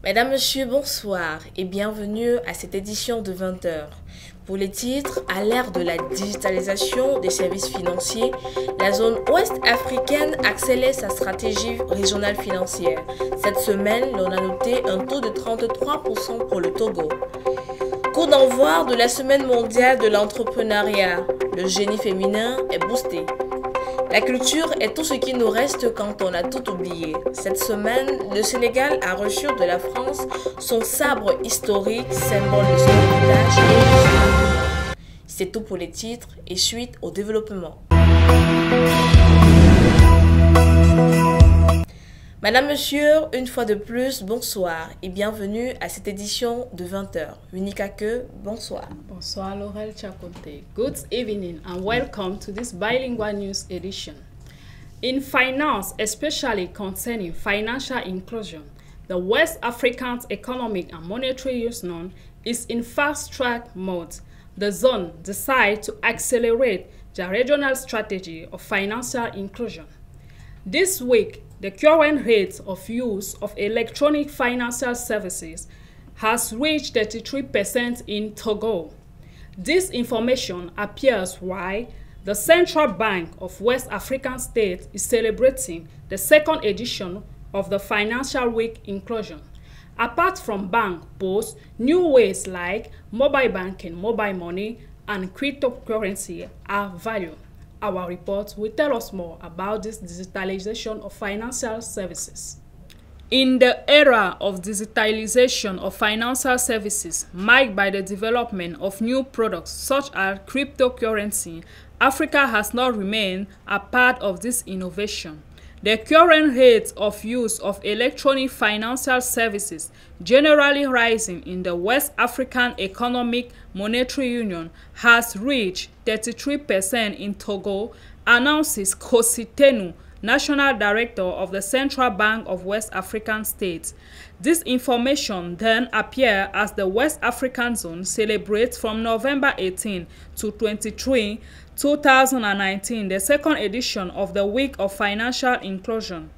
Mesdames, Messieurs, bonsoir et bienvenue à cette édition de 20 heures. Pour les titres, à l'ère de la digitalisation des services financiers, la zone ouest africaine accélère sa stratégie régionale financière. Cette semaine, l'on a noté un taux de 33% pour le Togo. Coup d'envoi de la semaine mondiale de l'entrepreneuriat. Le génie féminin est boosté. La culture est tout ce qui nous reste quand on a tout oublié. Cette semaine, le Sénégal a reçu de la France son sabre historique, symbole de son héritage et de son engouement. C'est tout pour les titres et suite au développement. Madame, Monsieur, une fois de plus, bonsoir et bienvenue à cette édition de 20h. Unica que, bonsoir. Bonsoir Laurel Chakonte. Good evening and welcome to this bilingual news edition. In finance, especially concerning financial inclusion, the West African Economic and Monetary Union is in fast-track mode. The zone decided to accelerate the regional strategy of financial inclusion. This week, the current rate of use of electronic financial services has reached 33% in Togo. This information appears while the Central Bank of West African States is celebrating the second edition of the Financial Week inclusion. Apart from bank posts, new ways like mobile banking, mobile money, and cryptocurrency are valued. Our report will tell us more about this digitalization of financial services. In the era of digitalization of financial services, marked by the development of new products such as cryptocurrency, Africa has not remained a part of this innovation. The current rate of use of electronic financial services, generally rising in the West African Economic Monetary Union, has reached 33% in Togo, announces Kosi Tenu, National Director of the Central Bank of West African States. This information then appears as the West African Zone celebrates from November 18 to 23, 2019, the second edition of the Week of Financial Inclusion.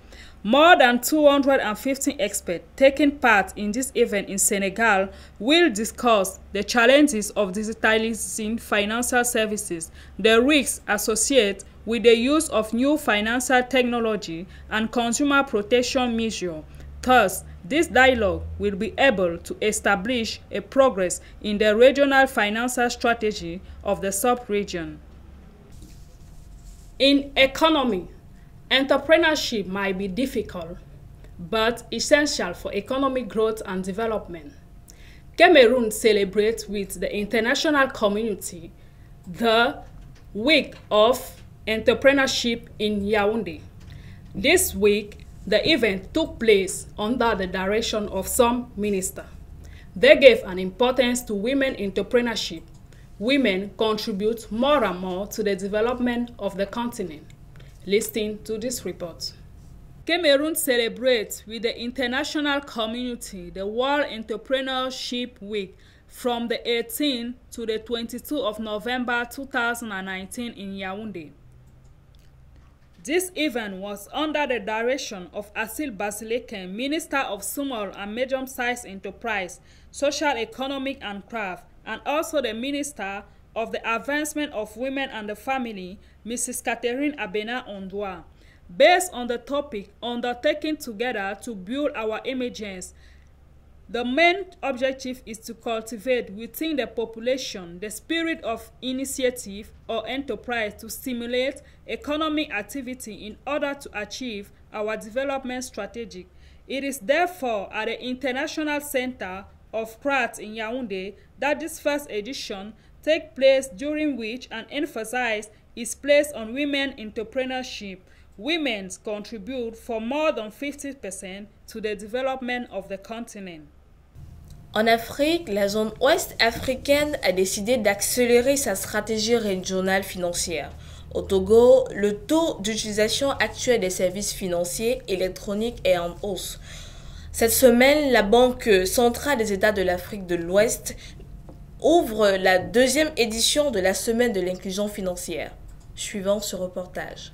More than 250 experts taking part in this event in Senegal will discuss the challenges of digitalizing financial services, the risks associated with the use of new financial technology, and consumer protection measures. Thus, this dialogue will be able to establish a progress in the regional financial strategy of the sub-region. In economy, entrepreneurship might be difficult, but essential for economic growth and development. Cameroon celebrates with the international community the Week of Entrepreneurship in Yaoundé. This week, the event took place under the direction of some ministers. They gave an importance to women entrepreneurship. Women contribute more and more to the development of the continent. Listen to this report. Cameroon celebrates with the international community the World Entrepreneurship Week from the 18th to the 22nd of November 2019 in Yaoundé. This event was under the direction of Asil Basileken, Minister of Small and Medium-Sized Enterprise, Social, Economic and Craft, and also the Minister of the Advancement of Women and the Family, Mrs. Catherine Abena Ondwa. Based on the topic undertaken together to build our emergence, the main objective is to cultivate within the population the spirit of initiative or enterprise to stimulate economic activity in order to achieve our development strategy. It is therefore at the International Center of Crafts in Yaoundé that this first edition takes place, during which an emphasis is placed on women entrepreneurship. Women contribute for more than 50% to the development of the continent. En Afrique, la zone ouest africaine a décidé d'accélérer sa stratégie régionale financière. Au Togo, le taux d'utilisation actuel des services financiers électroniques est en hausse. Cette semaine, la Banque centrale des États de l'Afrique de l'Ouest ouvre la deuxième édition de la Semaine de l'inclusion financière. Suivant ce reportage.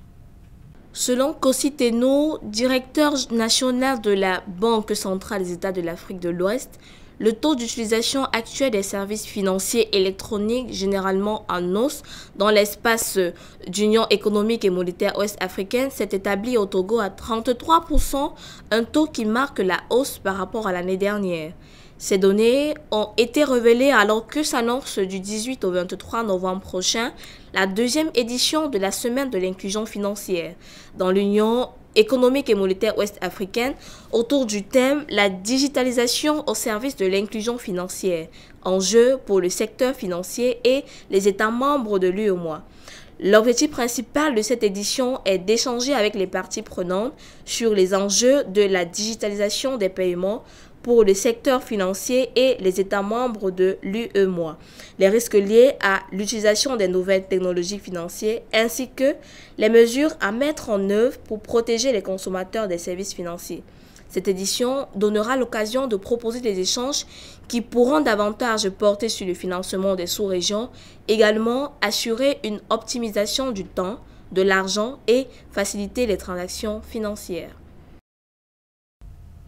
Selon Kossi Teno, directeur national de la Banque centrale des États de l'Afrique de l'Ouest, le taux d'utilisation actuel des services financiers électroniques, généralement en hausse dans l'espace d'Union économique et monétaire ouest-africaine, s'est établi au Togo à 33%, un taux qui marque la hausse par rapport à l'année dernière. Ces données ont été révélées alors que s'annonce du 18 au 23 novembre prochain la deuxième édition de la Semaine de l'inclusion financière dans l'Union économique et monétaire ouest-africaine autour du thème « La digitalisation au service de l'inclusion financière », enjeu pour le secteur financier et les États membres de l'UEMOA. L'objectif principal de cette édition est d'échanger avec les parties prenantes sur les enjeux de la digitalisation des paiements pour le secteur financier et les États membres de l'UEMOA, les risques liés à l'utilisation des nouvelles technologies financières ainsi que les mesures à mettre en œuvre pour protéger les consommateurs des services financiers. Cette édition donnera l'occasion de proposer des échanges qui pourront davantage porter sur le financement des sous-régions, également assurer une optimisation du temps, de l'argent et faciliter les transactions financières.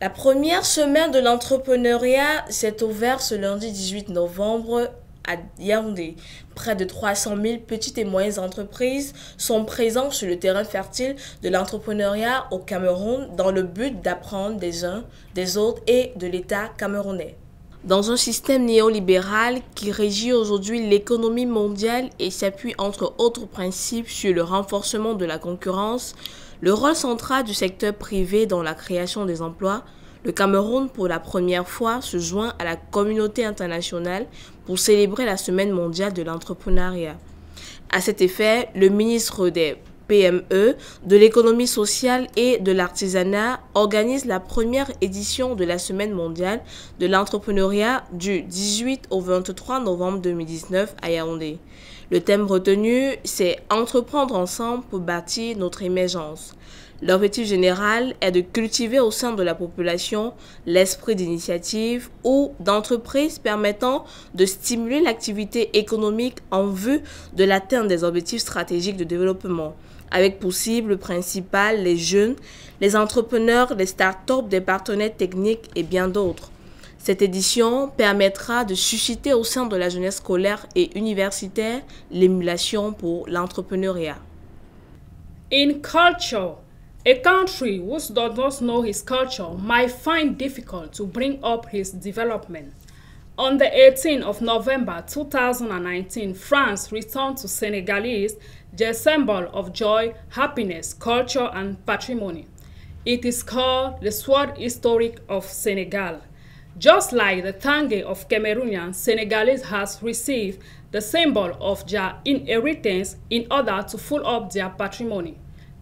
La première semaine de l'entrepreneuriat s'est ouverte ce lundi 18 novembre à Yaoundé. Près de 300 000 petites et moyennes entreprises sont présentes sur le terrain fertile de l'entrepreneuriat au Cameroun dans le but d'apprendre des uns, des autres et de l'État camerounais. Dans un système néolibéral qui régit aujourd'hui l'économie mondiale et s'appuie entre autres principes sur le renforcement de la concurrence, le rôle central du secteur privé dans la création des emplois, le Cameroun, pour la première fois, se joint à la communauté internationale pour célébrer la Semaine mondiale de l'entrepreneuriat. À cet effet, le ministre des PME, de l'économie sociale et de l'artisanat organise la première édition de la Semaine mondiale de l'entrepreneuriat du 18 au 23 novembre 2019 à Yaoundé. Le thème retenu, c'est « Entreprendre ensemble pour bâtir notre émergence ». L'objectif général est de cultiver au sein de la population l'esprit d'initiative ou d'entreprise permettant de stimuler l'activité économique en vue de l'atteinte des objectifs stratégiques de développement, avec pour cible principale les jeunes, les entrepreneurs, les start-up, des partenaires techniques et bien d'autres. Cette édition permettra de susciter au sein de la jeunesse scolaire et universitaire l'émulation pour l'entrepreneuriat. In culture, a country which does not know his culture might find difficult to bring up his development. On the 18th of November 2019, France returned to Senegalese the symbol of joy, happiness, culture, and patrimony. It is called the Sword Historique of Senegal. Just like the Tanguy of Cameroonian, Senegalese has received the symbol of their inheritance in order to fill up their patrimony.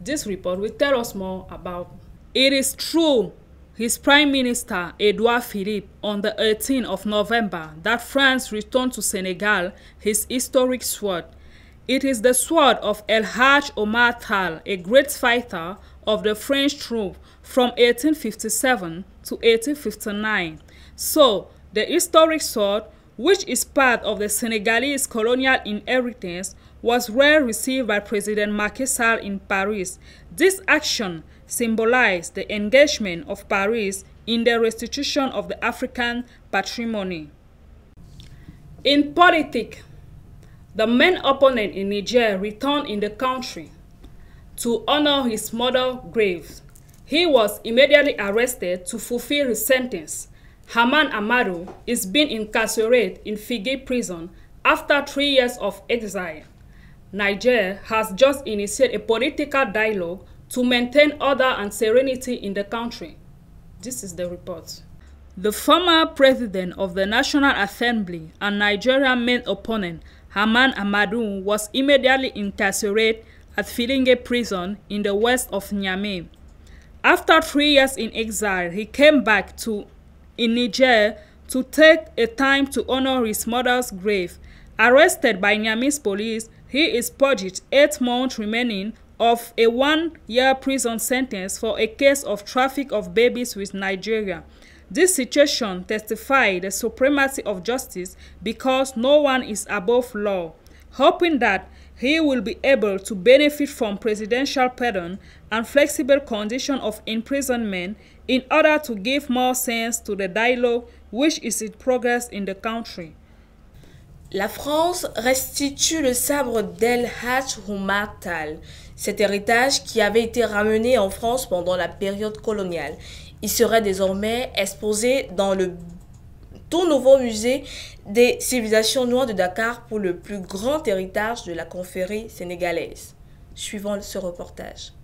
This report will tell us more about it. Is true, his Prime Minister, Edouard Philippe, on the 18th of November, that France returned to Senegal his historic sword. It is the sword of El Hadj Omar Tall, a great fighter of the French troops from 1857 to 1859. So, the historic sword, which is part of the Senegalese colonial inheritance, was well received by President Macky Sall in Paris. This action symbolized the engagement of Paris in the restitution of the African patrimony. In politics, the main opponent in Niger returned in the country to honor his mother's grave. He was immediately arrested to fulfill his sentence. Haman Amadou is being incarcerated in Figi prison after 3 years of exile. Niger has just initiated a political dialogue to maintain order and serenity in the country. This is the report. The former president of the National Assembly and Nigerian main opponent, Haman Amadou, was immediately incarcerated at Filinge prison in the west of Niamey. After 3 years in exile, he came back in Niger to take a time to honor his mother's grave. Arrested by Niamey's police, he is purged 8 months remaining of a 1-year prison sentence for a case of traffic of babies with Nigeria. This situation testifies the supremacy of justice because no one is above law. Hoping that he will be able to benefit from presidential pardon and flexible conditions of imprisonment in order to give more sense to the dialogue which is in progress in the country. La France restitue le sabre d'El Hadj Oumar Tall, cet héritage qui avait été ramené en France pendant la période coloniale. Il serait désormais exposé dans le tout nouveau musée des civilisations noires de Dakar pour le plus grand héritage de la confrérie sénégalaise. Suivant ce reportage.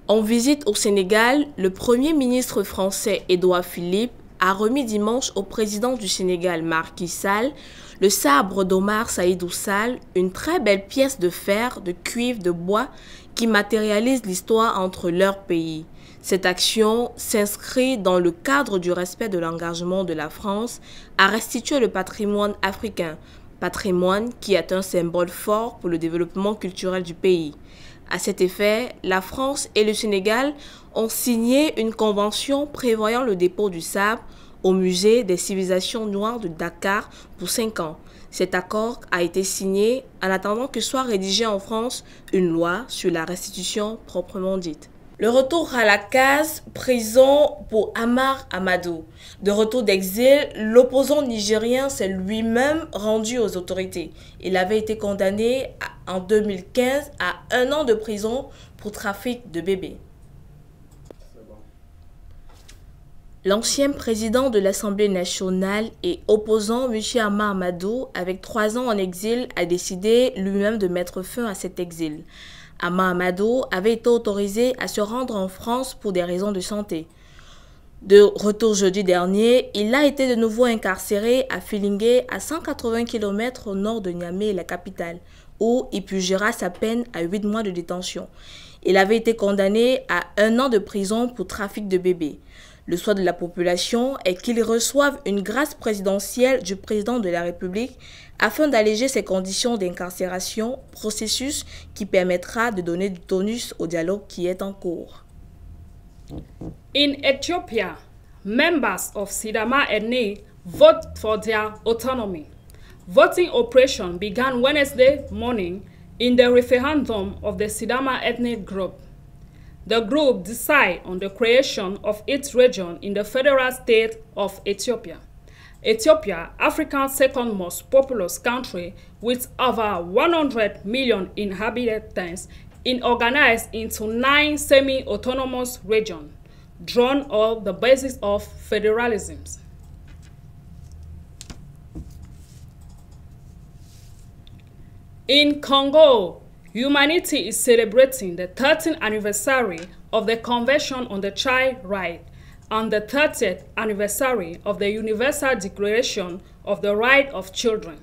En visite au Sénégal, le Premier ministre français Édouard Philippe a remis dimanche au président du Sénégal Macky Sall le sabre d'Omar Saïdou Sall, une très belle pièce de fer, de cuivre, de bois qui matérialise l'histoire entre leurs pays. Cette action s'inscrit dans le cadre du respect de l'engagement de la France à restituer le patrimoine africain, patrimoine qui est un symbole fort pour le développement culturel du pays. À cet effet, la France et le Sénégal ont signé une convention prévoyant le dépôt du sabre au musée des civilisations noires de Dakar pour 5 ans. Cet accord a été signé en attendant que soit rédigée en France une loi sur la restitution proprement dite. Le retour à la case prison pour Amar Amadou. De retour d'exil, l'opposant nigérien s'est lui-même rendu aux autorités. Il avait été condamné en 2015 à 1 an de prison pour trafic de bébés. L'ancien président de l'Assemblée nationale et opposant M. Amar Amadou, avec 3 ans en exil, a décidé lui-même de mettre fin à cet exil. Amar Amadou avait été autorisé à se rendre en France pour des raisons de santé. De retour jeudi dernier, il a été de nouveau incarcéré à Filingué, à 180 km au nord de Niamey, la capitale, où il purgera sa peine à 8 mois de détention. Il avait été condamné à 1 an de prison pour trafic de bébés. Le souhait de la population est qu'il reçoive une grâce présidentielle du président de la République afin d'alléger ses conditions d'incarcération, processus qui permettra de donner du tonus au dialogue qui est en cours. In Ethiopia, members of Sidama ethnic vote for their autonomy. Voting operation began Wednesday morning in the referendum of the Sidama ethnic group. The group decided on the creation of its region in the federal state of Ethiopia. Ethiopia, Africa's second most populous country with over 100 million inhabitants, is organized into 9 semi-autonomous regions, drawn on the basis of federalism. In Congo, humanity is celebrating the 13th anniversary of the Convention on the Child Rights and the 30th anniversary of the Universal Declaration of the Rights of Children.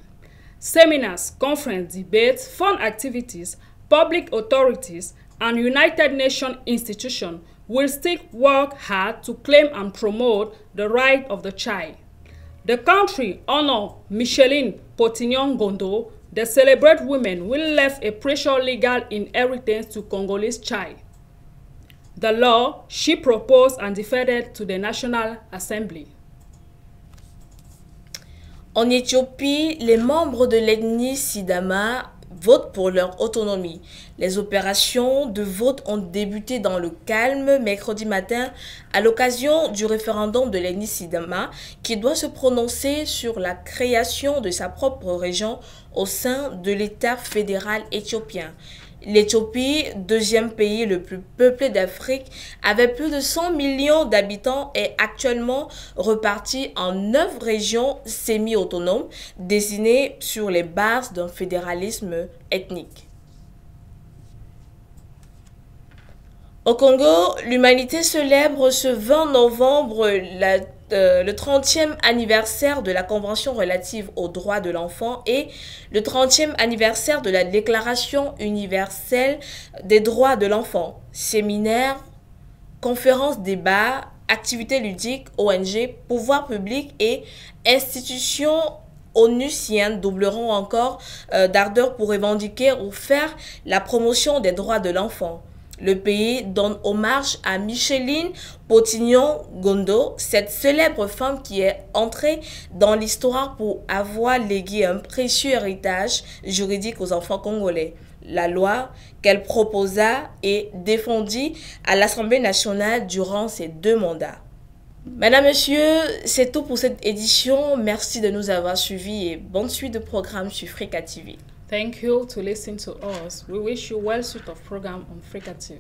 Seminars, conference, debates, fun activities, public authorities, and United Nations institutions will still work hard to claim and promote the right of the child. The country honors Micheline Potignon-Gondo. The celebrate women will leave a precious legal inheritance to Congolese child. The law she proposed and defended to the National Assembly. En Éthiopie, les membres de l'ethnie Sidama votent pour leur autonomie. Les opérations de vote ont débuté dans le calme mercredi matin à l'occasion du référendum de l'ethnie Sidama qui doit se prononcer sur la création de sa propre région au sein de l'État fédéral éthiopien. L'Éthiopie, deuxième pays le plus peuplé d'Afrique, avait plus de 100 millions d'habitants et actuellement repartie en 9 régions semi-autonomes désignées sur les bases d'un fédéralisme ethnique. Au Congo, l'humanité célèbre ce 20 novembre le 30e anniversaire de la Convention relative aux droits de l'enfant et le 30e anniversaire de la Déclaration universelle des droits de l'enfant. Séminaires, conférences, débats, activités ludiques, ONG, pouvoirs publics et institutions onusiennes doubleront encore d'ardeur pour revendiquer ou faire la promotion des droits de l'enfant. Le pays donne hommage à Micheline Potignon-Gondo, cette célèbre femme qui est entrée dans l'histoire pour avoir légué un précieux héritage juridique aux enfants congolais. La loi qu'elle proposa et défendit à l'Assemblée nationale durant ses 2 mandats. Mesdames, Messieurs, c'est tout pour cette édition. Merci de nous avoir suivis et bonne suite de programmes sur Frika TV. Thank you to listen to us. We wish you well suite of program on Frika TV.